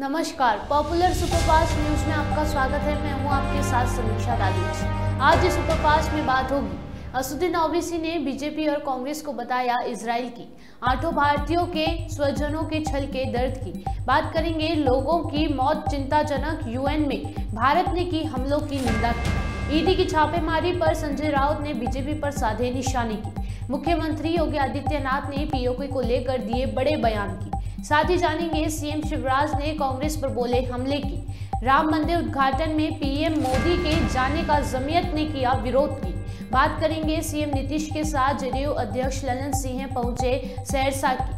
नमस्कार, popular superfast news में आपका स्वागत है। मैं हूं आपके साथ समीक्षा दालीच। आज इस सुपरफास्ट में बात होगी, असदुद्दीन ओवैसी ने बीजेपी और कांग्रेस को बताया इजराइल की, 8 भारतीयों के स्वजनों के छल के दर्द की। बात करेंगे लोगों की मौत चिंताजनक, यूएन में भारत ने की हमलों की निंदा की। ईडी की छापेमारी पर संजय राउत ने बीजेपी पर साधे निशाने की। मुख्यमंत्री योगी आदित्यनाथ ने पीओके को लेकर दिए बड़े बयान की। साथ ही जानेंगे सीएम शिवराज ने कांग्रेस पर बोले हमले की। राम मंदिर उद्घाटन में पीएम मोदी के जाने का जमीयत ने किया विरोध की। बात करेंगे सीएम नीतीश के साथ जेडीयू अध्यक्ष ललन सिंह पहुंचे सहरसा की।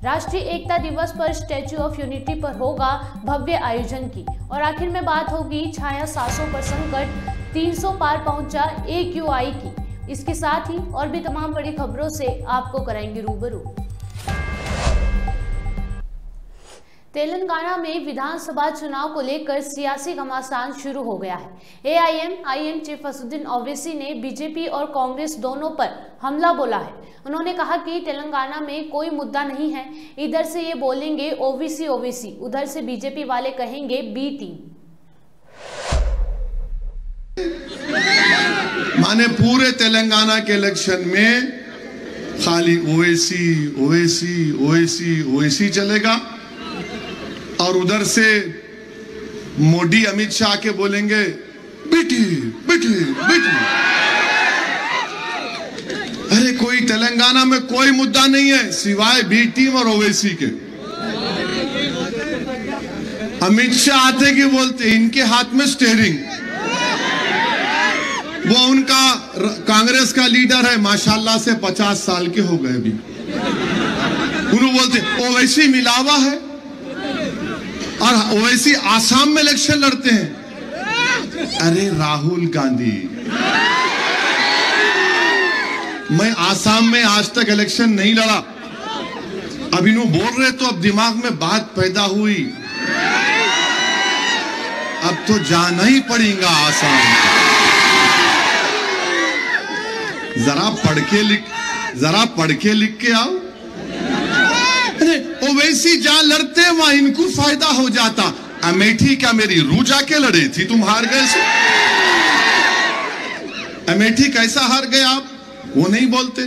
राष्ट्रीय एकता दिवस पर स्टैच्यू ऑफ यूनिटी पर होगा भव्य आयोजन की। और आखिर में बात होगी छाया 700 पर संकट, 300 पार पहुंचा AQI की। इसके साथ ही और भी तमाम बड़ी खबरों से आपको कराएंगे रूबरू। तेलंगाना में विधानसभा चुनाव को लेकर सियासी घमासान शुरू हो गया है। AIM चीफ असदुद्दीन ओवैसी ने बीजेपी और कांग्रेस दोनों पर हमला बोला है। उन्होंने कहा कि तेलंगाना में कोई मुद्दा नहीं है, इधर से ये बोलेंगे ओवैसी, उधर से बीजेपी वाले कहेंगे B टीम। माने पूरे तेलंगाना के इलेक्शन में खाली ओवैसी चलेगा और उधर से मोदी अमित शाह के बोलेंगे बेटी। अरे कोई तेलंगाना में कोई मुद्दा नहीं है सिवाय बी टीम और ओवैसी के। अमित शाह आते कि बोलते इनके हाथ में स्टीयरिंग, वो उनका कांग्रेस का लीडर है, माशाल्लाह से 50 साल के हो गए अभी। उन्होंने बोलते ओवैसी मिलावा है और ओवैसी आसाम में इलेक्शन लड़ते हैं। अरे राहुल गांधी, मैं आसाम में आज तक इलेक्शन नहीं लड़ा। अब इन्हों बोल रहे तो अब दिमाग में बात पैदा हुई, अब तो जाना ही पड़ेगा आसाम। जरा पढ़ के लिख के आओ। ओवैसी जहां लड़ते हैं वहां इनको फायदा हो जाता। अमेठी क्या मेरी रू जाके लड़े थी, तुम हार गए सो। अमेठी कैसा हार गए आप, वो नहीं बोलते।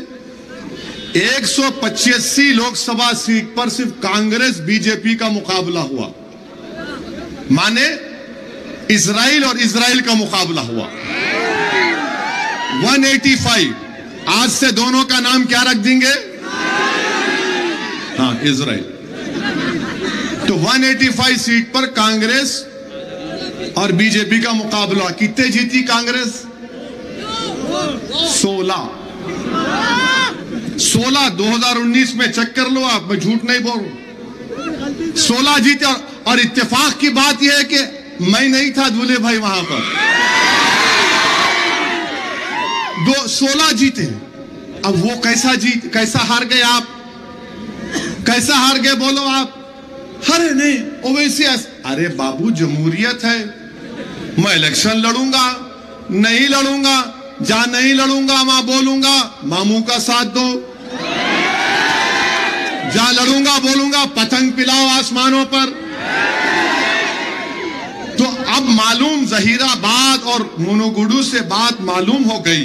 185 लोकसभा सीट पर सिर्फ कांग्रेस बीजेपी का मुकाबला हुआ, माने इजराइल और इजराइल का मुकाबला हुआ। 185, आज से दोनों का नाम क्या रख देंगे? हाँ, इजराइल। तो 185 सीट पर कांग्रेस और बीजेपी का मुकाबला। कितने जीती कांग्रेस? 16। 2019 में चेक कर लो आप, मैं झूठ नहीं बोल रहा। 16 जीते। और इत्तेफाक की बात यह है कि मैं नहीं था दूल्हे भाई वहां पर। 16 जीते। अब वो कैसा हार गए आप? कैसा हार गए बोलो आप? अरे नहीं ओवैसी, अरे बाबू जमहूरियत है, मैं इलेक्शन लड़ूंगा नहीं लड़ूंगा, जहां नहीं लड़ूंगा वहां बोलूंगा मामू का साथ दो, जहां लड़ूंगा बोलूंगा पतंग पिलाओ आसमानों पर। तो अब मालूम जहीराबाद और मुनुगुडू से बात मालूम हो गई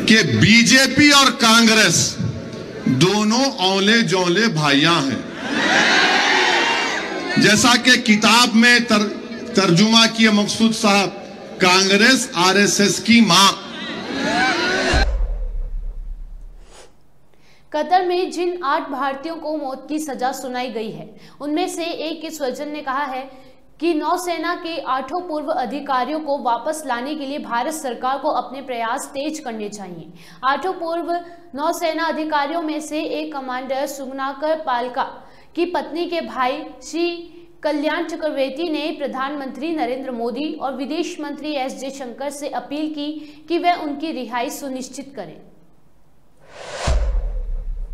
कि बीजेपी और कांग्रेस दोनों औले जौले भाइयां हैं। जैसा कि किताब में तर्जुमा किए मकसूद साहब, कांग्रेस RSS की मां। कतर में जिन 8 भारतीयों को मौत की सजा सुनाई गई है, उनमें से एक के स्वजन ने कहा है कि नौसेना के 8 पूर्व अधिकारियों को वापस लाने के लिए भारत सरकार को अपने प्रयास तेज करने चाहिए। 8 पूर्व नौसेना अधिकारियों में से एक कमांडर सुगनाकर पालका की पत्नी के भाई श्री कल्याण चक्रवर्ती ने प्रधानमंत्री नरेंद्र मोदी और विदेश मंत्री S जयशंकर से अपील की कि वे उनकी रिहाई सुनिश्चित करें।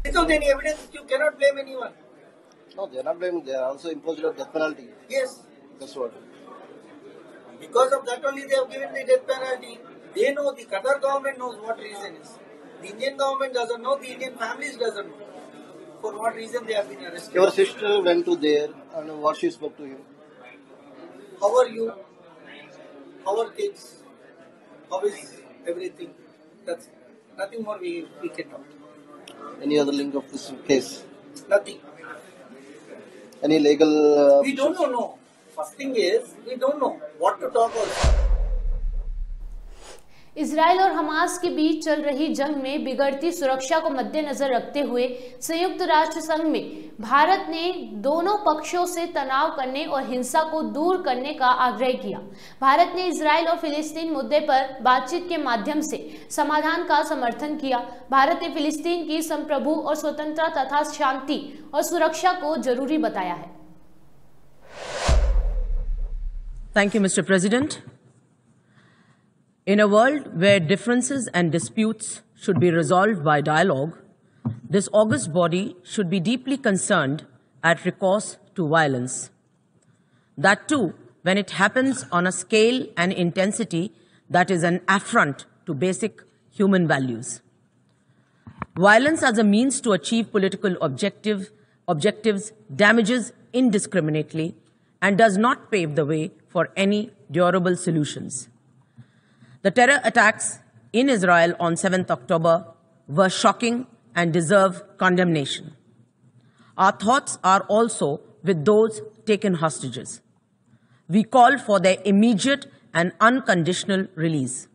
Without any evidence, you cannot blame anyone. No, they are not blaming. They are also imposed a death penalty. Yes. That's what. Because of that only they have given the death penalty. They know, the Qatar government knows what reason is. The Indian government doesn't know, the Indian families doesn't know. For what reason they have been arrested? Your sister went to there and what she spoke to you. How are you? How are kids? How is everything? That's nothing more we can talk. Any other link of this case? Nothing. Any legal... We don't know. No. First thing is, we don't know what to talk about. Israel और Hamas के बीच चल रही जंग में बिगड़ती सुरक्षा को मद्देनजर रखते हुए संयुक्त राष्ट्र संघ में भारत ने दोनों पक्षों से तनाव करने और हिंसा को दूर करने का आग्रह किया। भारत ने इजराइल और फिलिस्तीन मुद्दे पर बातचीत के माध्यम से समाधान का समर्थन किया। भारत ने फिलिस्तीन की संप्रभु और स्वतंत्रता तथा शांति और सुरक्षा को जरूरी बताया है। Thank you, Mr. President. In a world where differences and disputes should be resolved by dialogue, this august body should be deeply concerned at recourse to violence. That too, when it happens on a scale and intensity that is an affront to basic human values. Violence as a means to achieve political objectives damages indiscriminately and does not pave the way for any durable solutions. The terror attacks in Israel on 7th October were shocking and deserve condemnation. Our thoughts are also with those taken hostages. We call for their immediate and unconditional release.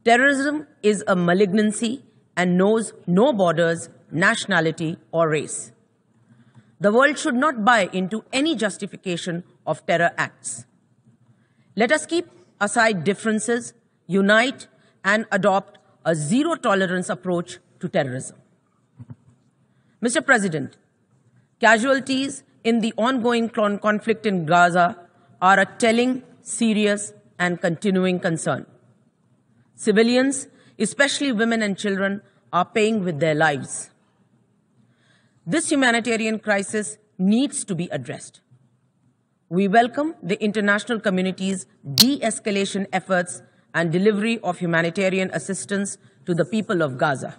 Terrorism is a malignancy and knows no borders, nationality, or race. The world should not buy into any justification of terror acts. Let us keep aside differences, unite, and adopt a zero-tolerance approach to terrorism. Mr. President, casualties in the ongoing conflict in Gaza are a telling, serious, and continuing concern. Civilians, especially women and children, are paying with their lives. This humanitarian crisis needs to be addressed. We welcome the international community's de-escalation efforts and delivery of humanitarian assistance to the people of Gaza.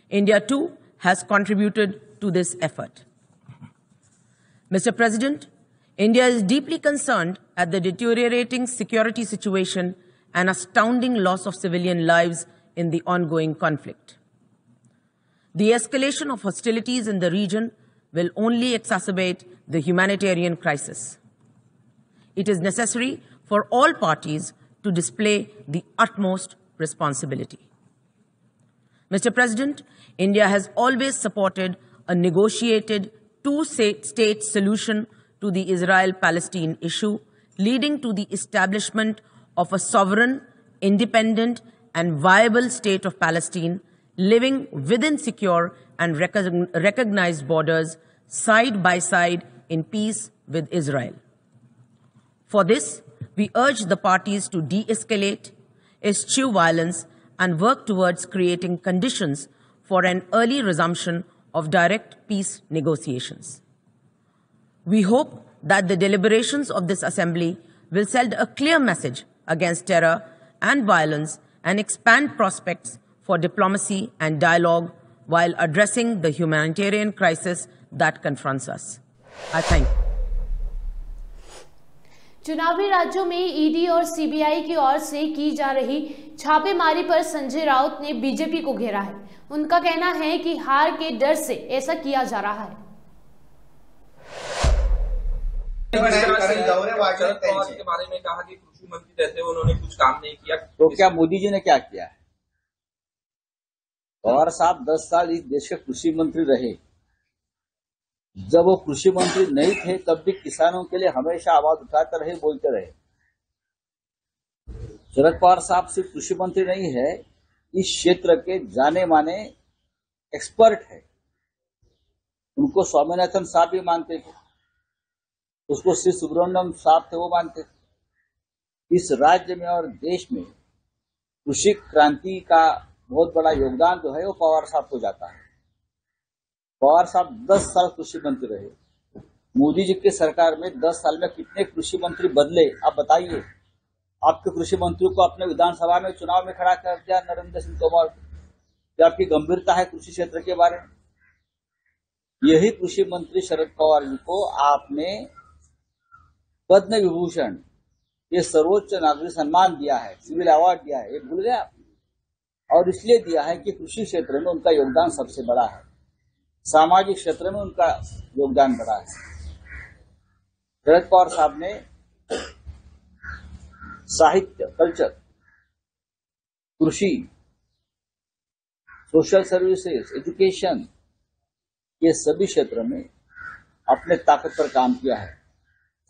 India, too, has contributed to this effort. Mr. President, India is deeply concerned at the deteriorating security situation and astounding loss of civilian lives in the ongoing conflict. The escalation of hostilities in the region will only exacerbate the humanitarian crisis. It is necessary for all parties to display the utmost responsibility. Mr. President, India has always supported a negotiated two-state solution to the Israel-Palestine issue, leading to the establishment of a sovereign, independent, and viable state of Palestine, living within secure and recognized borders, side by side in peace with Israel. For this, we urge the parties to de-escalate, eschew violence, and work towards creating conditions for an early resumption of direct peace negotiations. We hope that the deliberations of this Assembly will send a clear message against terror and violence and expand prospects for diplomacy and dialogue while addressing the humanitarian crisis that confronts us. I thank you. चुनावी राज्यों में ED और CBI की ओर से की जा रही छापेमारी पर संजय राउत ने बीजेपी को घेरा है। उनका कहना है कि हार के डर से ऐसा किया जा रहा है। शरद पवार के बारे में कहा कि कृषि मंत्री रहते हुए उन्होंने कुछ काम नहीं किया, तो क्या मोदी जी ने क्या किया है? पवार साहब 10 साल इस देश के कृषि मंत्री रहे। जब वो कृषि मंत्री नहीं थे तब भी किसानों के लिए हमेशा आवाज उठाते रहे, बोलते रहे। शरद पवार साहब सिर्फ कृषि मंत्री नहीं है, इस क्षेत्र के जाने माने एक्सपर्ट है। उनको स्वामीनाथन साहब भी मानते थे, उसको श्री सुब्रमण्यम साहब थे, वो मानते थे। इस राज्य में और देश में कृषि क्रांति का बहुत बड़ा योगदान जो है वो पवार साहब को जाता है। पवार साहब 10 साल कृषि मंत्री रहे। मोदी जी की सरकार में 10 साल में कितने कृषि मंत्री बदले, आप बताइए। आपके कृषि मंत्री को अपने विधानसभा में चुनाव में खड़ा कर दिया नरेंद्र सिंह तोमर। क्या आपकी गंभीरता है कृषि क्षेत्र के बारे में? यही कृषि मंत्री शरद पवार जी को आपने पद्म विभूषण, ये सर्वोच्च नागरिक सम्मान दिया है, सिविल अवार्ड दिया है, ये भूल गया? और इसलिए दिया है कि कृषि क्षेत्र में उनका योगदान सबसे बड़ा है, सामाजिक क्षेत्र में उनका योगदान बड़ा है। शरद पवार साहब ने साहित्य, कल्चर, कृषि, सोशल सर्विसेज, एजुकेशन, ये सभी क्षेत्र में अपने ताकत पर काम किया है,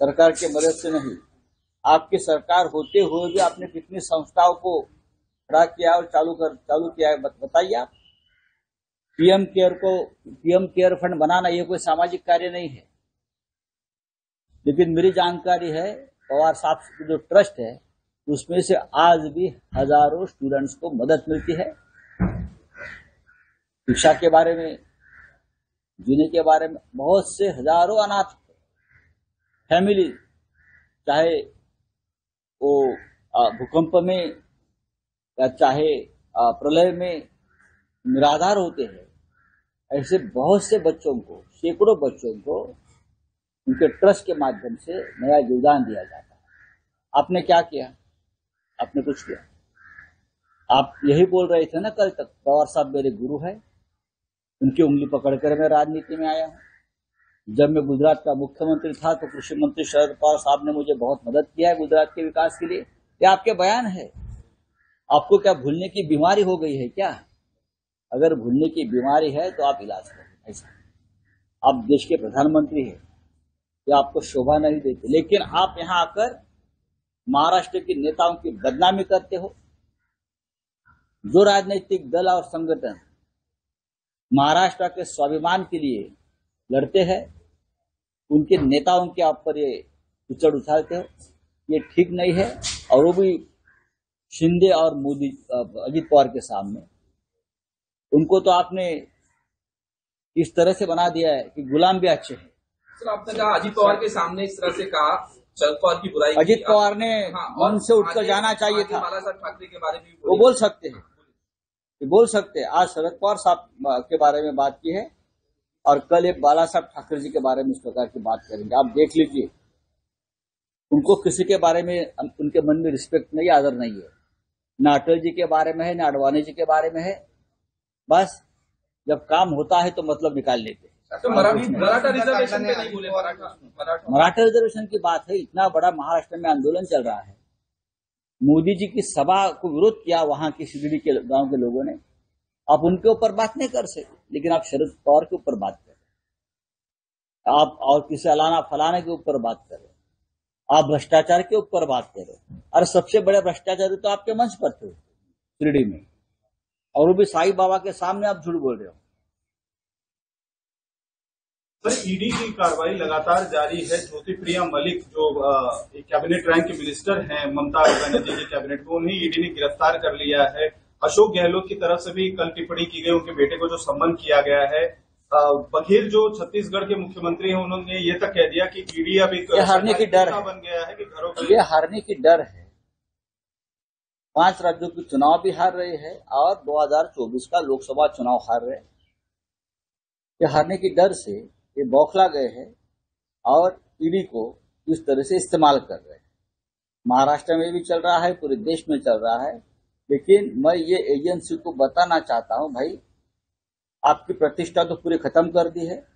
सरकार के मदद से नहीं। आपकी सरकार होते हुए भी आपने कितनी संस्थाओं को खड़ा किया और चालू किया है, बताइए आप। पीएम केयर फंड बनाना ये कोई सामाजिक कार्य नहीं है, लेकिन मेरी जानकारी है पवार साहब की जो ट्रस्ट है उसमें से आज भी हजारों स्टूडेंट्स को मदद मिलती है, शिक्षा के बारे में, जीने के बारे में। बहुत से हजारों अनाथ फैमिली, चाहे वो भूकंप में या चाहे प्रलय में निराधार होते हैं, ऐसे बहुत से बच्चों को, सैकड़ों बच्चों को उनके ट्रस्ट के माध्यम से नया योगदान दिया जाता है। आपने क्या किया? आपने कुछ किया? आप यही बोल रहे थे ना कल तक, पवार साहब मेरे गुरु है, उनकी उंगली पकड़कर मैं राजनीति में आया हूं। जब मैं गुजरात का मुख्यमंत्री था तो कृषि मंत्री शरद पवार साहब ने मुझे बहुत मदद किया है गुजरात के विकास के लिए। ये आपके बयान है। आपको क्या भूलने की बीमारी हो गई है क्या? अगर भूलने की बीमारी है तो आप इलाज करें। ऐसा आप देश के प्रधानमंत्री हैं, ये आपको शोभा नहीं देती, लेकिन आप यहां आकर महाराष्ट्र के नेताओं की बदनामी करते हो। जो राजनीतिक दल और संगठन महाराष्ट्र के स्वाभिमान के लिए लड़ते हैं, उनके नेताओं के आप पर ये कीचड़ उछालते हो, ये ठीक नहीं है। और वो भी शिंदे और मोदी, अजित पवार के सामने। उनको तो आपने इस तरह से बना दिया है कि गुलाम भी अच्छे हैं। सर, आपने कहा अजित पवार के सामने इस तरह से कहा, शरद पवार की बुराई। अजित पवार ने मन से उठकर जाना चाहिए था। बाला साहब ठाकरे के बारे में वो बोल सकते हैं, बोल सकते हैं। आज शरद पवार साहब के बारे में बात की है और कल एक बाला साहब ठाकरे जी के बारे में इस प्रकार की बात करेंगे। आप देख लीजिए, उनको किसी के बारे में, उनके मन में रिस्पेक्ट नहीं, आदर नहीं है। न अटल जी के बारे में है, न आडवाणी जी के बारे में है। बस जब काम होता है तो मतलब निकाल लेते हैं। तो मराठा रिजर्वेशन पे नहीं बोले? मराठा रिजर्वेशन की बात है। इतना बड़ा महाराष्ट्र में आंदोलन चल रहा है, मोदी जी की सभा को विरोध किया वहां की शिरडी के गांव के लोगों ने। आप उनके ऊपर बात नहीं कर सकते, लेकिन आप शरद पवार के ऊपर बात कर रहे, आप और किसी अलाना फलाने के ऊपर बात कर रहे, आप भ्रष्टाचार के ऊपर बात कर रहे। और सबसे बड़े भ्रष्टाचारी तो आपके मंच पर थे शिरडी में, और वो भी साईं बाबा के सामने आप झूठ बोल रहे हो। सर, ईडी की कार्रवाई लगातार जारी है। ज्योतिप्रिया मलिक जो कैबिनेट रैंक के मिनिस्टर हैं ममता बनर्जी की कैबिनेट में, उन्हें ईडी ने गिरफ्तार कर लिया है। अशोक गहलोत की तरफ से भी कल टिप्पणी की गई, उनके बेटे को जो सम्मन किया गया है। बघेल जो छत्तीसगढ़ के मुख्यमंत्री हैं, उन्होंने ये तक कह दिया कि ईडी अब एक हारने की डर बन गया है कि घरों पर ये हारने की डर है। 5 राज्यों के चुनाव भी हार रहे हैं और 2024 का लोकसभा चुनाव हार रहे हैं। ये हारने की डर से ये बौखला गए हैं और ईडी को इस तरह से इस्तेमाल कर रहे हैं। महाराष्ट्र में भी चल रहा है, पूरे देश में चल रहा है। लेकिन मैं ये एजेंसी को बताना चाहता हूं, भाई आपकी प्रतिष्ठा तो पूरी खत्म कर दी है,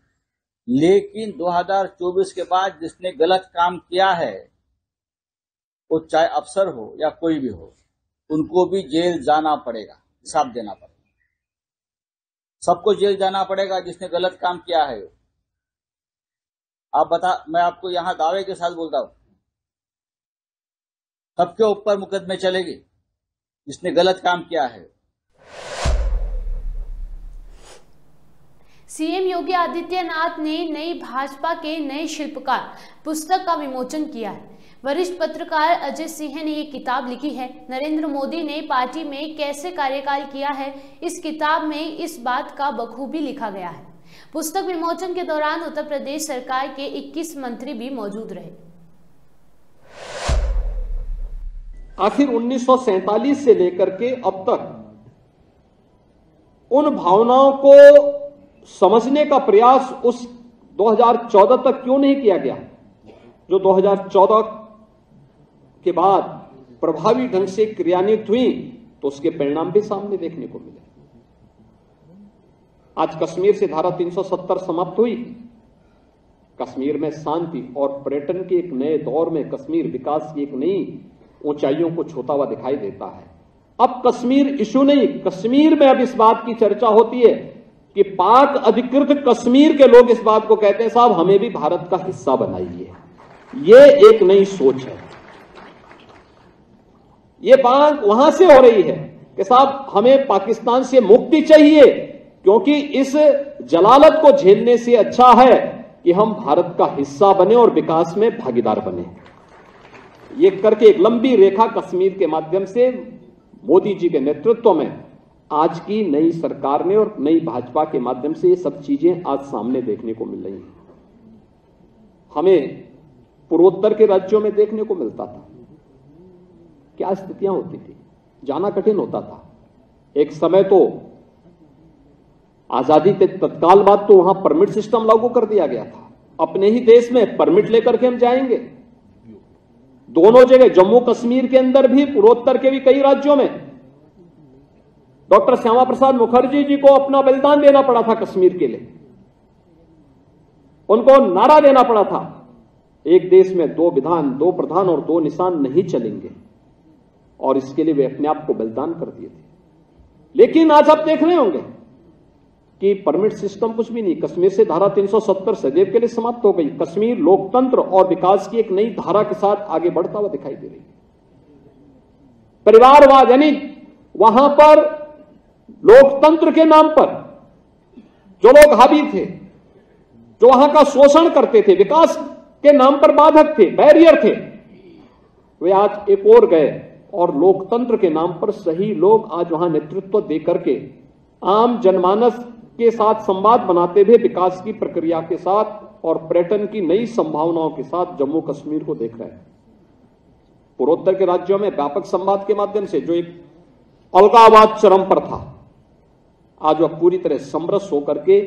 लेकिन 2024 के बाद जिसने गलत काम किया है, वो चाहे अफसर हो या कोई भी हो, उनको भी जेल जाना पड़ेगा, हिसाब देना पड़ेगा। सबको जेल जाना पड़ेगा जिसने गलत काम किया है। आप बता, मैं आपको यहां दावे के साथ बोलता हूं, सबके ऊपर मुकदमे चलेगी जिसने गलत काम किया है। सीएम योगी आदित्यनाथ ने नई भाजपा के नए शिल्पकार पुस्तक का विमोचन किया है। वरिष्ठ पत्रकार अजय सिंह ने ये किताब लिखी है। नरेंद्र मोदी ने पार्टी में कैसे कार्यकाल किया है, इस किताब में इस बात का बखूबी लिखा गया है। पुस्तक विमोचन के दौरान उत्तर प्रदेश सरकार के 21 मंत्री भी मौजूद रहे। आखिर 1947 से लेकर के अब तक उन भावनाओं को समझने का प्रयास उस 2014 तक क्यों नहीं किया गया, जो 2014 के बाद प्रभावी ढंग से क्रियान्वित हुई, तो उसके परिणाम भी सामने देखने को मिले। आज कश्मीर से धारा 370 समाप्त हुई। कश्मीर में शांति और पर्यटन के एक नए दौर में कश्मीर विकास की एक नई ऊंचाइयों को छूता हुआ दिखाई देता है। अब कश्मीर इशू नहीं, कश्मीर में अब इस बात की चर्चा होती है कि पाक अधिकृत कश्मीर के लोग इस बात को कहते हैं, साहब हमें भी भारत का हिस्सा बनाइए। ये एक नई सोच है। ये बात वहां से हो रही है कि साहब हमें पाकिस्तान से मुक्ति चाहिए, क्योंकि इस जलालत को झेलने से अच्छा है कि हम भारत का हिस्सा बने और विकास में भागीदार बने। ये करके एक लंबी रेखा कश्मीर के माध्यम से मोदी जी के नेतृत्व में आज की नई सरकार ने और नई भाजपा के माध्यम से ये सब चीजें आज सामने देखने को मिल रही हैं। हमें पूर्वोत्तर के राज्यों में देखने को मिलता था क्या स्थितियां होती थी, जाना कठिन होता था। एक समय तो आजादी के तत्काल बाद तो वहां परमिट सिस्टम लागू कर दिया गया था। अपने ही देश में परमिट लेकर के हम जाएंगे। दोनों जगह, जम्मू कश्मीर के अंदर भी, पूर्वोत्तर के भी कई राज्यों में डॉक्टर श्यामा प्रसाद मुखर्जी जी को अपना बलिदान देना पड़ा था कश्मीर के लिए। उनको नारा देना पड़ा था, एक देश में दो विधान, दो प्रधान और दो निशान नहीं चलेंगे, और इसके लिए वे अपने आप को बलिदान कर दिए थे। लेकिन आज आप देख रहे होंगे कि परमिट सिस्टम कुछ भी नहीं। कश्मीर से धारा 370 सदैव के लिए समाप्त हो गई। कश्मीर लोकतंत्र और विकास की एक नई धारा के साथ आगे बढ़ता हुआ दिखाई दे रही है। परिवारवाद, यानी वहां पर लोकतंत्र के नाम पर जो लोग हावी थे, जो वहां का शोषण करते थे, विकास के नाम पर बाधक थे, बैरियर थे, वे आज एक और गए और लोकतंत्र के नाम पर सही लोग आज वहां नेतृत्व देकर के आम जनमानस के साथ संवाद बनाते हुए विकास की प्रक्रिया के साथ और पर्यटन की नई संभावनाओं के साथ जम्मू कश्मीर को देख रहे हैं। पूर्वोत्तर के राज्यों में व्यापक संवाद के माध्यम से जो एक अलगाववाद चरम पर था, आज वह पूरी तरह समरस होकर के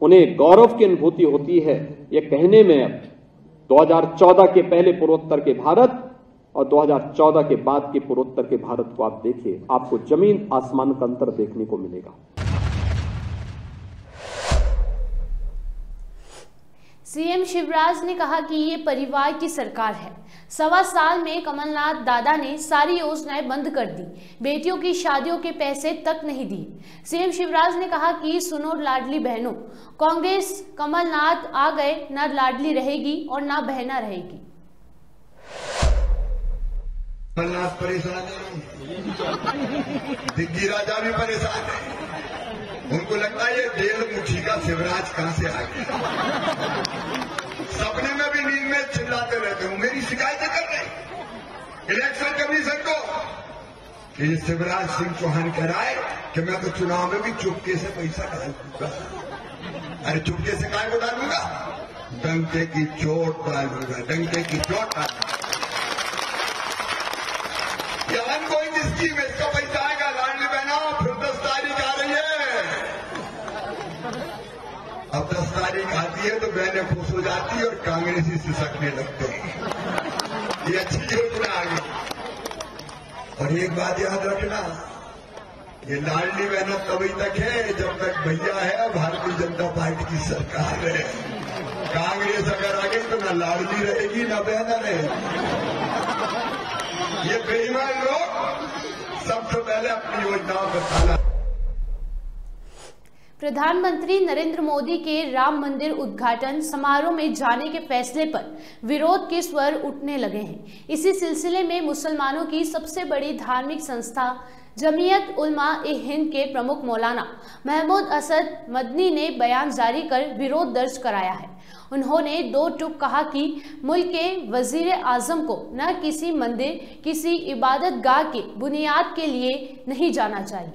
उन्हें गौरव की अनुभूति होती है ये कहने में, अब 2014 के पहले पूर्वोत्तर के भारत और 2014 के बाद के पूर्वोत्तर के भारत को आप देखिए, आपको जमीन आसमान का अंतर देखने को मिलेगा। सीएम शिवराज ने कहा कि ये परिवार की सरकार है। 1.25 साल में कमलनाथ दादा ने सारी योजनाएं बंद कर दी, बेटियों की शादियों के पैसे तक नहीं दिए। सीएम शिवराज ने कहा कि सुनो लाडली बहनों, कांग्रेस कमलनाथ आ गए, ना लाडली रहेगी और ना बहना रहेगी। कमलनाथ परेशान है, दिग्गी राजा भी परेशान है। उनको लगता है ये 1.5 मुट्ठी का शिवराज कहां से आ गया। सपने में भी नींद में चिल्लाते रहते हूं, मेरी शिकायतें कर रहे इलेक्शन कमीशन को कि ये शिवराज सिंह चौहान कराए कि मैं तो चुनाव में भी चुपके से पैसा डाल दूंगा। अरे चुपके से काय को डालूंगा, डंके की चोट डालूंगा, डंके की चोट डालूंगा। कोई स्कीम है, इसका पैसा आएगा, लाडली बहना फिर 10 तारीख आ रही है। अब 10 तारीख आती है तो बहनें खुश हो जाती है और कांग्रेसी सिसकने लगते हैं। ये अच्छी योजना आ गई। और एक बात याद रखना, ये लाडली बहना तभी तक है जब तक भैया है भारतीय जनता पार्टी की सरकार है। कांग्रेस अगर आ गई तो ना लाडली रहेगी ना बहना रहेगी। ये बेईमान लोग सबसे पहले अपनी योजनाओं पर ताला। प्रधानमंत्री नरेंद्र मोदी के राम मंदिर उद्घाटन समारोह में जाने के फैसले पर विरोध के स्वर उठने लगे हैं। इसी सिलसिले में मुसलमानों की सबसे बड़ी धार्मिक संस्था जमीयत उलमा ए हिंद के प्रमुख मौलाना महमूद असद मदनी ने बयान जारी कर विरोध दर्ज कराया है। उन्होंने 2 टूक कहा कि मुल्क के वजीर आजम को न किसी मंदिर, किसी इबादत गाह के बुनियाद के लिए नहीं जाना चाहिए।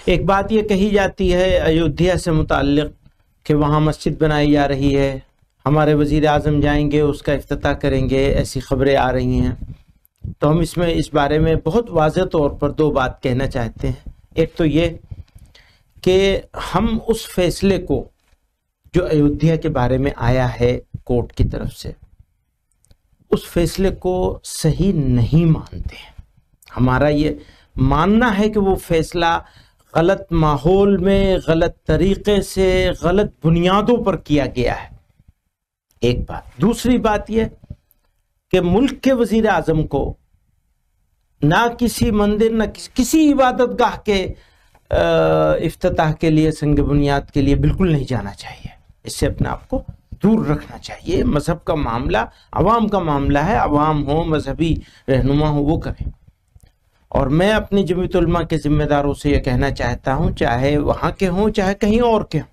एक बात ये कही जाती है अयोध्या से मुताल्लिक कि वहाँ मस्जिद बनाई जा रही है, हमारे वजीर आजम जाएंगे, उसका इफ्तिताह करेंगे, ऐसी खबरें आ रही हैं। तो हम इस बारे में बहुत वाज़ेह तौर पर 2 बात कहना चाहते हैं। एक तो ये कि हम उस फैसले को जो अयोध्या के बारे में आया है कोर्ट की तरफ से, उस फैसले को सही नहीं मानते हैं। हमारा ये मानना है कि वो फैसला गलत माहौल में, गलत तरीके से, गलत बुनियादों पर किया गया है, एक बात। दूसरी बात यह कि मुल्क के वजीर आजम को ना किसी मंदिर, ना किसी इबादत गाह के इफ्तिताह के लिए, संग बुनियाद के लिए बिल्कुल नहीं जाना चाहिए। इससे अपने आप को दूर रखना चाहिए। मजहब का मामला अवाम का मामला है, अवाम हो, मजहबी रहनुमा हो, वो करें। और मैं अपनी जमीयत उलमा के जिम्मेदारों से यह कहना चाहता हूं, चाहे वहां के हों चाहे कहीं और के हों,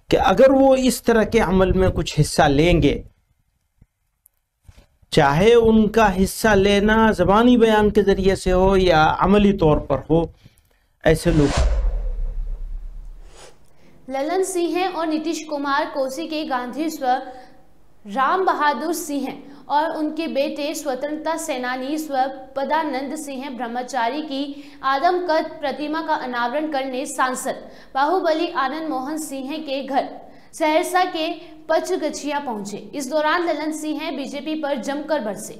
कि अगर वो इस तरह के अमल में कुछ हिस्सा लेंगे, चाहे उनका हिस्सा लेना ज़बानी बयान के जरिए से हो या अमली तौर पर हो, ऐसे लोग। ललन सिंह और नीतीश कुमार कोसी के गांधी स्व राम बहादुर सिंह और उनके बेटे स्वतंत्रता सेनानी स्वपदानंद सिंह ब्रह्मचारी की आदमकद प्रतिमा का अनावरण करने सांसद बाहुबली आनंद मोहन सिंह के घर सहरसा के पचगछिया पहुंचे। इस दौरान ललन सिंह बीजेपी पर जमकर बरसे।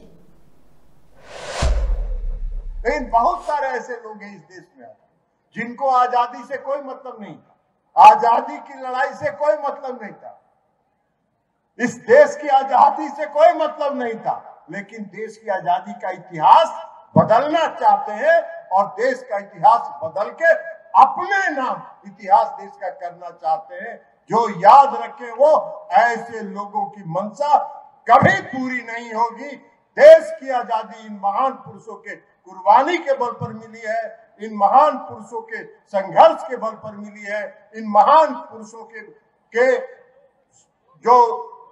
लेकिन बहुत सारे ऐसे लोग हैं इस देश में जिनको आजादी से कोई मतलब नहीं था, आजादी की लड़ाई से कोई मतलब नहीं था, इस देश की आजादी से कोई मतलब नहीं था, लेकिन देश की आजादी का इतिहास बदलना चाहते हैं और देश का इतिहास बदल के अपने नाम इतिहास देश का करना चाहते हैं। जो याद रखें वो ऐसे लोगों की मंशा कभी पूरी नहीं होगी। देश की आजादी इन महान पुरुषों के कुर्बानी के बल पर मिली है, इन महान पुरुषों के संघर्ष के बल पर मिली है, इन महान पुरुषों के जो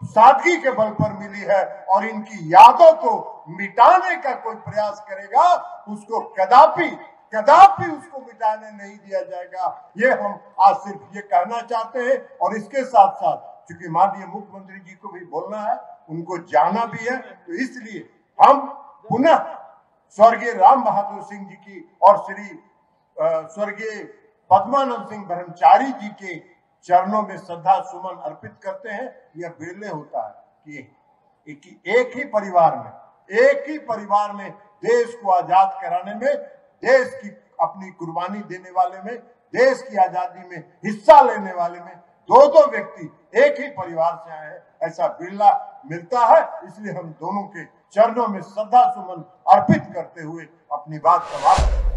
सादगी के बल पर मिली है। और इनकी यादों को मिटाने का कोई प्रयास करेगा उसको कदापि उसको मिटाने नहीं दिया जाएगा। ये हम आज सिर्फ ये कहना चाहते हैं। और इसके साथ साथ चूंकि माननीय मुख्यमंत्री जी को भी बोलना है, उनको जाना भी है, तो इसलिए हम पुनः स्वर्गीय राम बहादुर सिंह जी की और श्री स्वर्गीय पद्मानंद सिंह ब्रह्मचारी जी के चरणों में श्रद्धा सुमन अर्पित करते हैं। यह बिरले होता है कि एक ही परिवार में देश को आजाद कराने में, देश की अपनी कुर्बानी देने वाले में, देश की आजादी में हिस्सा लेने वाले में दो व्यक्ति एक ही परिवार से आए हैं, ऐसा बिरला मिलता है। इसलिए हम दोनों के चरणों में श्रद्धा सुमन अर्पित करते हुए अपनी बात समाप्त।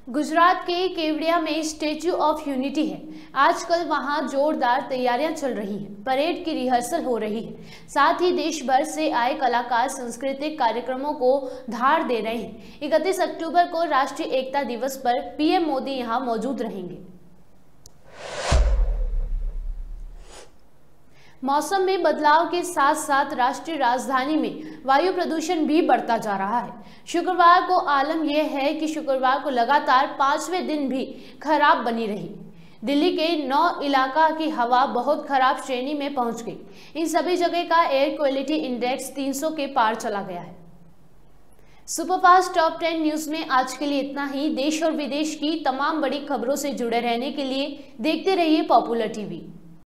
गुजरात के केवड़िया में स्टैच्यू ऑफ यूनिटी है। आजकल वहां जोरदार तैयारियां चल रही हैं, परेड की रिहर्सल हो रही है, साथ ही देश भर से आए कलाकार सांस्कृतिक कार्यक्रमों को धार दे रहे हैं। 31 अक्टूबर को राष्ट्रीय एकता दिवस पर पीएम मोदी यहां मौजूद रहेंगे। मौसम में बदलाव के साथ साथ राष्ट्रीय राजधानी में वायु प्रदूषण भी बढ़ता जा रहा है। शुक्रवार को आलम यह है कि शुक्रवार को लगातार 5वें दिन भी खराब बनी रही। दिल्ली के 9 इलाका की हवा बहुत खराब श्रेणी में पहुंच गई। इन सभी जगह का एयर क्वालिटी इंडेक्स 300 के पार चला गया है। सुपरफास्ट टॉप 10 न्यूज में आज के लिए इतना ही। देश और विदेश की तमाम बड़ी खबरों से जुड़े रहने के लिए देखते रहिए पॉपुलर टीवी।